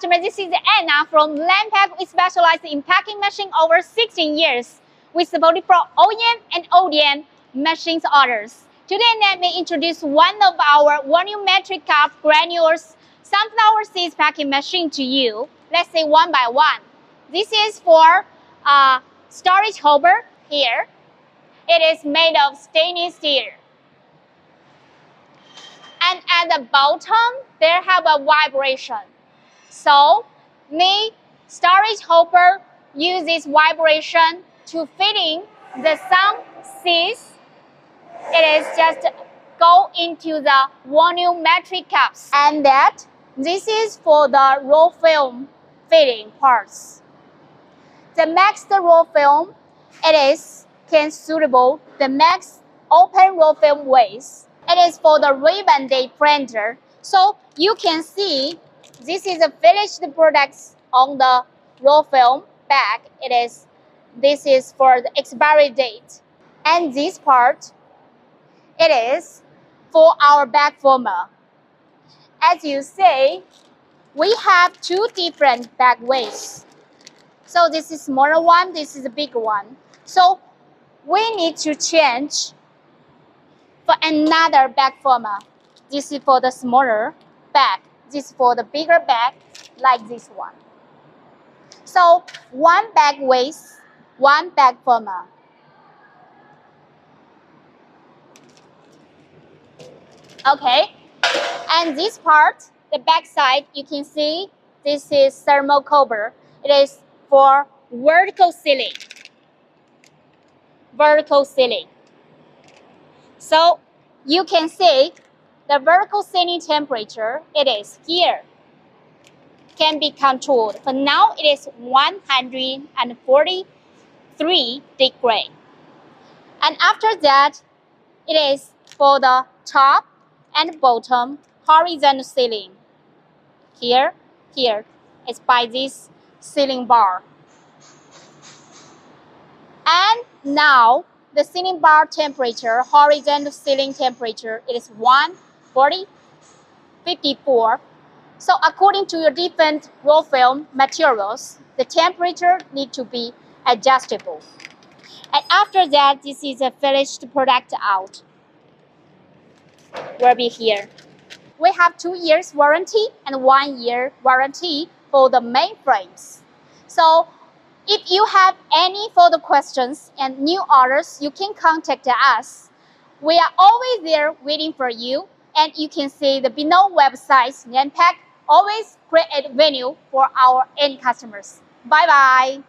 customers, this is Anna from Landpack. We specialize in packing machine over 16 years. We support it for OEM and ODM machines orders. Today, let me introduce one of our volumetric cup granules sunflower seeds packing machine to you. Let's say one by one. This is for storage hopper here. It is made of stainless steel. And at the bottom, there have a vibration. So, the storage hopper uses vibration to feeding the some seeds. It is just go into the volumetric cups. And that, this is for the raw film feeding parts. The max raw film, it is can suitable the max open raw film waste. It is for the ribbon day printer. So you can see this is a finished product on the raw film bag. This is for the expiry date. And this part, it is for our bag former. As you see, we have two different bag weights. So this is smaller one, this is a bigger one. So we need to change for another bag format. This is for the smaller bag. This is for the bigger bag, like this one. So one bag weighs, one bag format. Okay, and this part, the back side, you can see this is thermal cover. It is for vertical sealing. Vertical sealing. So you can see the vertical sealing temperature, it is here, can be controlled. For now, it is 143 degrees. And after that, it is for the top and bottom horizontal sealing. Here, it's by this sealing bar. And now, the sealing bar temperature, horizontal sealing temperature, it is 140-54. So according to your different raw film materials, the temperature need to be adjustable. And after that, this is a finished product out. Will be here. We have 2 years warranty and 1 year warranty for the main frames. So if you have any further questions and new orders, you can contact us. We are always there waiting for you. And you can see the below website, Landpack always create value for our end customers. Bye-bye.